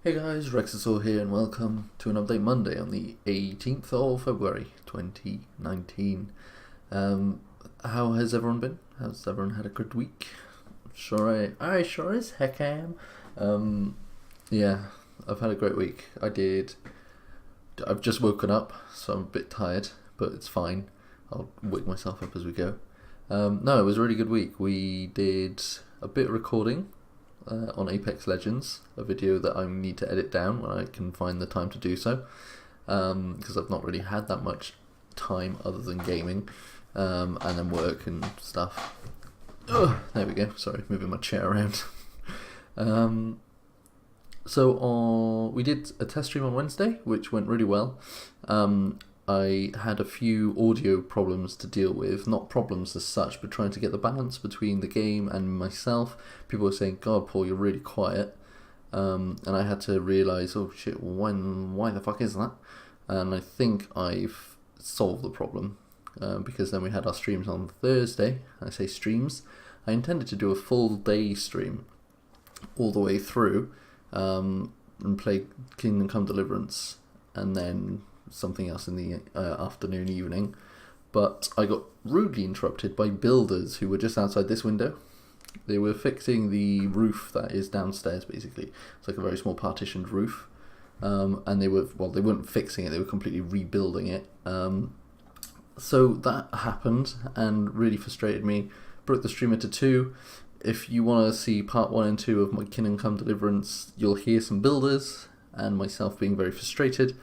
Hey guys, Rexasol here and welcome to an update Monday on the 18th of February 2019. How has everyone been? Has everyone had a good week? I sure as heck am. Yeah, I've had a great week. I've just woken up, so I'm a bit tired, but it's fine. I'll wake myself up as we go. No, it was a really good week. We did a bit of recording on Apex Legends, a video that I need to edit down when I can find the time to do so, because I've not really had that much time other than gaming and then work and stuff. There we go, sorry, moving my chair around. So we did a test stream on Wednesday, which went really well. I had a few audio problems to deal with, not problems as such, but trying to get the balance between the game and myself. People were saying, "God, Paul, you're really quiet," and I had to realise, oh shit, why the fuck is that? And I think I've solved the problem, because then we had our streams on Thursday. I say streams, I intended to do a full day stream all the way through, and play Kingdom Come Deliverance, and then something else in the afternoon, evening, but I got rudely interrupted by builders who were just outside this window. They were fixing the roof that is downstairs, basically. It's like a very small partitioned roof, and they weren't fixing it, they were completely rebuilding it. So that happened and really frustrated me, broke the stream into two. If you want to see part 1 and 2 of my Kingdom Come Deliverance, you'll hear some builders and myself being very frustrated.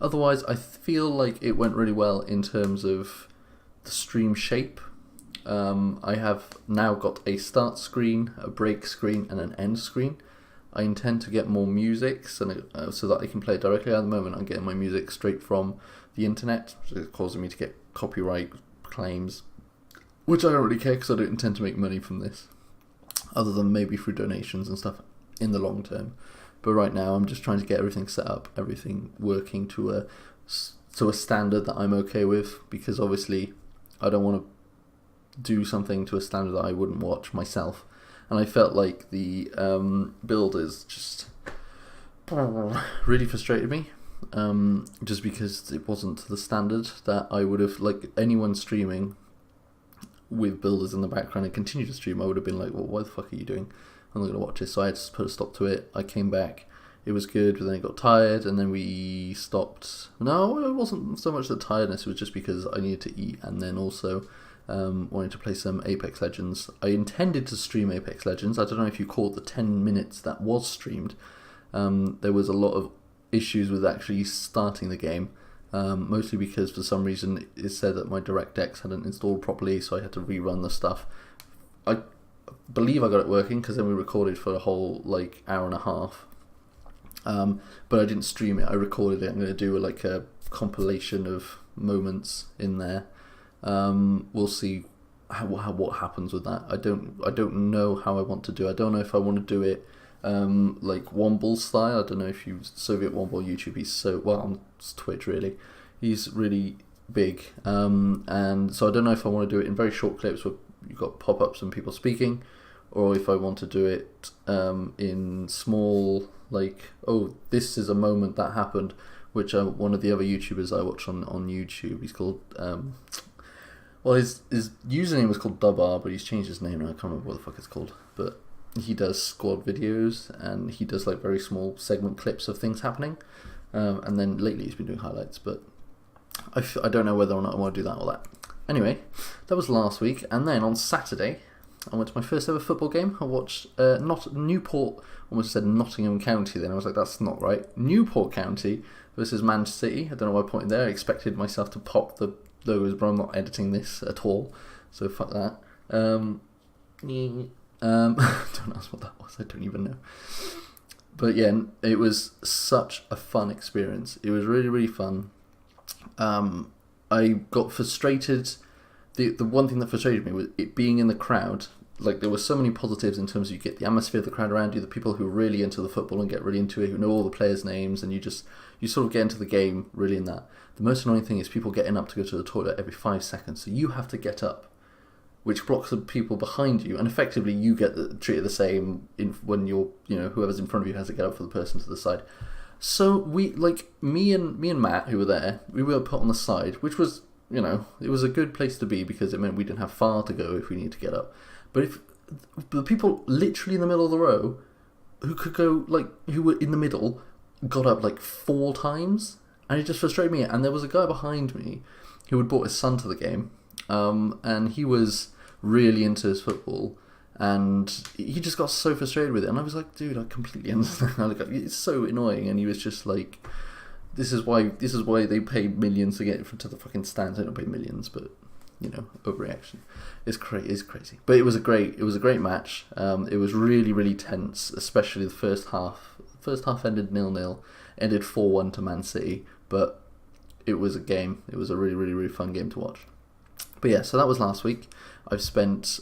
Otherwise, I feel like it went really well in terms of the stream shape. I have now got a start screen, a break screen, and an end screen. I intend to get more music so that I can play it directly. At the moment, I'm getting my music straight from the internet, which is causing me to get copyright claims, which I don't really care because I don't intend to make money from this, other than maybe through donations and stuff in the long term. But right now I'm just trying to get everything set up, everything working to a standard that I'm okay with, because obviously I don't want to do something to a standard that I wouldn't watch myself. And I felt like the builders just really frustrated me, just because it wasn't the standard that I would have, like, anyone streaming with builders in the background and continue to stream, I would have been like, well, what the fuck are you doing? I'm not going to watch this. So I had to put a stop to it. I came back. It was good, but then it got tired, and then we stopped. No, it wasn't so much the tiredness. It was just because I needed to eat, and then also wanted to play some Apex Legends. I intended to stream Apex Legends. I don't know if you caught the 10 minutes that was streamed. There was a lot of issues with actually starting the game, mostly because for some reason it said that my DirectX hadn't installed properly, so I had to rerun the stuff. I believe I got it working, because then we recorded for a whole hour and a half, but I didn't stream it. I recorded it. I'm going to do a compilation of moments in there. We'll see what happens with that. I don't know how I want to do it. I don't know if I want to do it like Womble style. I don't know if you Soviet Womble YouTube. He's so well on Twitch, really. He's really big, and so I don't know if I want to do it in very short clips where you've got pop-ups and people speaking, or if I want to do it in small, this is a moment that happened, which one of the other YouTubers I watch on YouTube, he's called, his username was called Dubar, but he's changed his name now. I can't remember what the fuck it's called, but he does squad videos, and he does very small segment clips of things happening, and then lately he's been doing highlights, but I don't know whether or not I want to do that or that. Anyway, that was last week, and then on Saturday, I went to my first ever football game. I watched Newport, almost said Nottingham County then, I was like, that's not right. Newport County versus Manchester City. I don't know why I pointed there. I expected myself to pop the logos, but I'm not editing this at all, so fuck that. Don't ask what that was, I don't even know. But yeah, it was such a fun experience. It was really, really fun. I got frustrated. The one thing that frustrated me was it being in the crowd. There were so many positives in terms of you get the atmosphere of the crowd around you, the people who are really into the football and get really into it, who know all the players' names, and you sort of get into the game really in that. The most annoying thing is people getting up to go to the toilet every 5 seconds, so you have to get up which blocks the people behind you, and effectively you get treated the same when you're, whoever's in front of you has to get up for the person to the side. So we, me and Matt, who were there, we were put on the side, which was, it was a good place to be because it meant we didn't have far to go if we need to get up. But if the people literally in the middle of the row who could go, who were in the middle, got up 4 times, and it just frustrated me. And there was a guy behind me who had brought his son to the game, and he was really into his football, and he just got so frustrated with it. And I was like, dude, I completely understand. It's so annoying. And he was just like, this is why they pay millions to get to the fucking stands. They don't pay millions, but overreaction. It's crazy. But it was a great match. It was really, really tense, especially the first half. First half ended 0-0, ended 4-1 to Man City, but it was a game. It was a really, really, really fun game to watch. But yeah, so that was last week. I've spent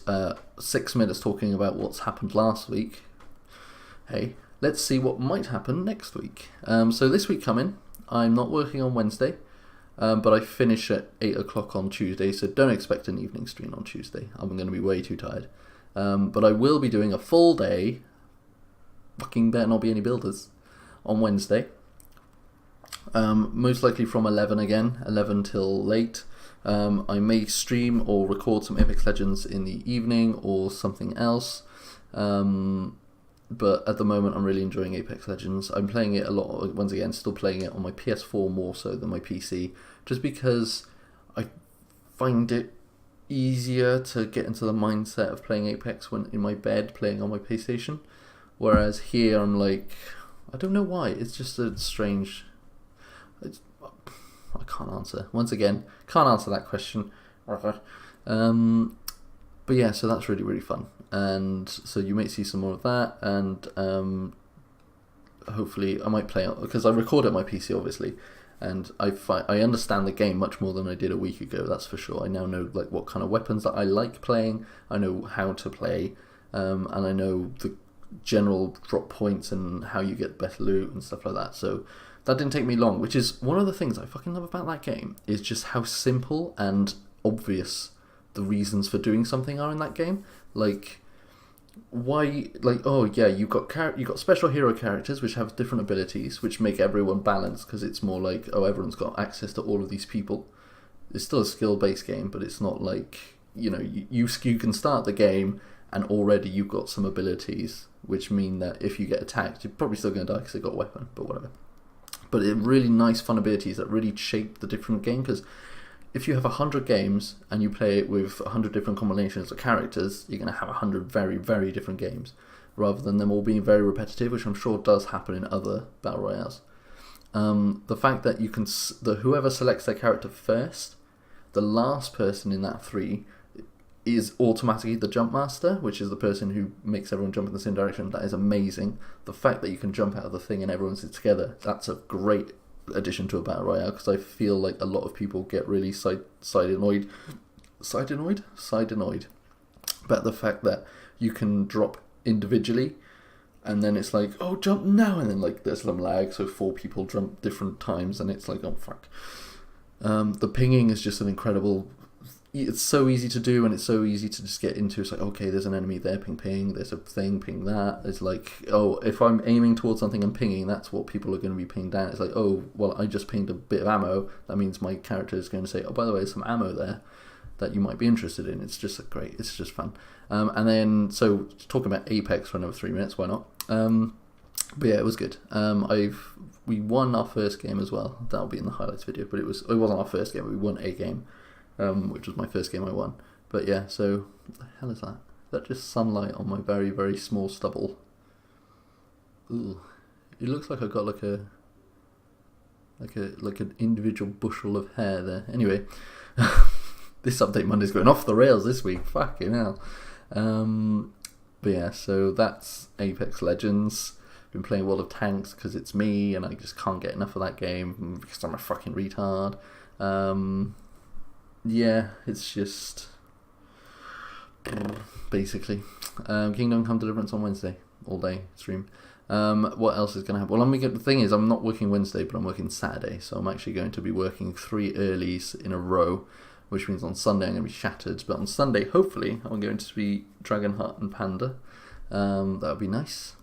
6 minutes talking about what's happened last week. Hey, let's see what might happen next week. So this week coming, I'm not working on Wednesday, but I finish at 8 o'clock on Tuesday, so don't expect an evening stream on Tuesday. I'm going to be way too tired. But I will be doing a full day, fucking better not be any builders, on Wednesday. Most likely from 11 till late. I may stream or record some Apex Legends in the evening or something else. But at the moment I'm really enjoying Apex Legends. I'm playing it a lot, once again, still playing it on my PS4 more so than my PC, just because I find it easier to get into the mindset of playing Apex when in my bed playing on my PlayStation. Whereas here I'm like, I don't know why, it's just a strange... I can't answer. Once again, can't answer that question. But yeah, so that's really, really fun. And so you might see some more of that, and hopefully I might play it, because I record at my PC obviously, and I understand the game much more than I did a week ago, that's for sure. I now know what kind of weapons that I like playing, I know how to play, and I know the general drop points and how you get better loot and stuff like that. So that didn't take me long, which is one of the things I fucking love about that game, is just how simple and obvious the reasons for doing something are in that game. You've got special hero characters which have different abilities, which make everyone balanced, because it's more everyone's got access to all of these people. It's still a skill-based game, but it's not you can start the game and already you've got some abilities, which mean that if you get attacked, you're probably still going to die because you've got a weapon, but whatever. But it really nice, fun abilities that really shape the different game, because if you have 100 games and you play it with 100 different combinations of characters, you're going to have 100 very, very different games, rather than them all being very repetitive, which I'm sure does happen in other Battle Royales. The fact that you can, whoever selects their character first, the last person in that 3 is automatically the jump master, which is the person who makes everyone jump in the same direction. That is amazing. The fact that you can jump out of the thing and everyone sits together, that's a great addition to a Battle Royale, because I feel like a lot of people get really side annoyed about the fact that you can drop individually, and then it's like, oh, jump now, and then there's some lag, so 4 people jump different times, and it's like, oh fuck. The pinging is just an incredible... It's so easy to do, and it's so easy to just get into. It's like, okay, there's an enemy there, ping, there's a thing, ping that. It's like, oh, if I'm aiming towards something and pinging, that's what people are going to be pinged down. It's like, oh, well, I just pinged a bit of ammo. That means my character is going to say, oh, by the way, there's some ammo there that you might be interested in. It's just it's just fun. And then, so talking about Apex for another 3 minutes, why not? But yeah, it was good. We won our first game as well. That'll be in the highlights video, but it wasn't our first game, but we won a game. Which was my first game I won. But yeah, so what the hell is that? Is that just sunlight on my very, very small stubble? Ooh, it looks like I got an individual bushel of hair there. Anyway, this update Monday's going off the rails this week. Fucking hell. But yeah, so that's Apex Legends. Been playing World of Tanks because it's me, and I just can't get enough of that game because I'm a fucking retard. Yeah, it's just basically Kingdom Come Deliverance on Wednesday, all day stream. What else is going to happen? Well, the thing is, I'm not working Wednesday, but I'm working Saturday, so I'm actually going to be working 3 earlies in a row, which means on Sunday I'm going to be shattered. But on Sunday, hopefully, I'm going to be Dragon Heart and Panda. That would be nice.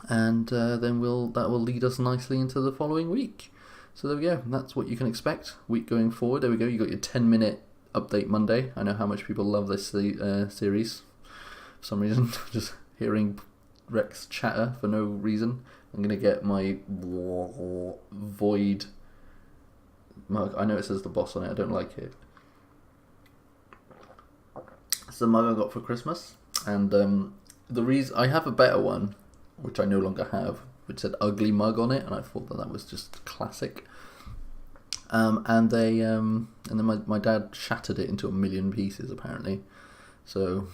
And then that will lead us nicely into the following week. So there we go. That's what you can expect week going forward. There we go. You got your 10-minute update Monday. I know how much people love this series. For some reason, just hearing Rex chatter for no reason. I'm going to get my void mug. I know it says the boss on it. I don't like it. It's the mug I got for Christmas. And the reason I have a better one, which I no longer have, which said ugly mug on it, and I thought that was just classic. And then my dad shattered it into a million pieces apparently. So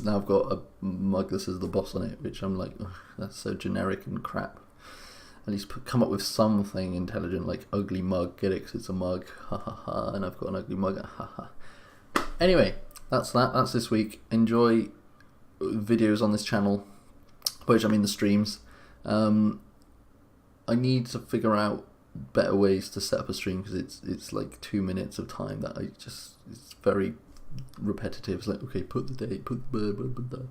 now I've got a mug that says the boss on it, which I'm like, that's so generic and crap. At least come up with something intelligent, like ugly mug. Get it? 'Cause it's a mug. Ha ha ha. And I've got an ugly mug. Ha ha. Anyway, that's that. That's this week. Enjoy videos on this channel, which I mean the streams. I need to figure out better ways to set up a stream, because it's like 2 minutes of time that it's very repetitive. It's like, okay, put the date, put blah, blah, blah,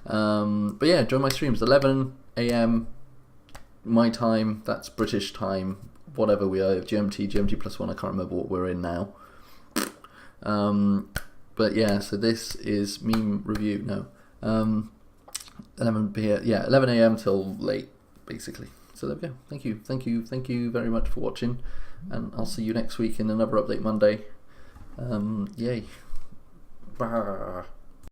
blah. But yeah, join my streams 11 a.m. my time. That's British time, whatever we are, GMT +1. I can't remember what we're in now. But yeah, so this is meme review. No. 11 p.m. Yeah, 11 a.m. till late, basically. So there we go. Thank you very much for watching, and I'll see you next week in another update Monday. Yay. Bah.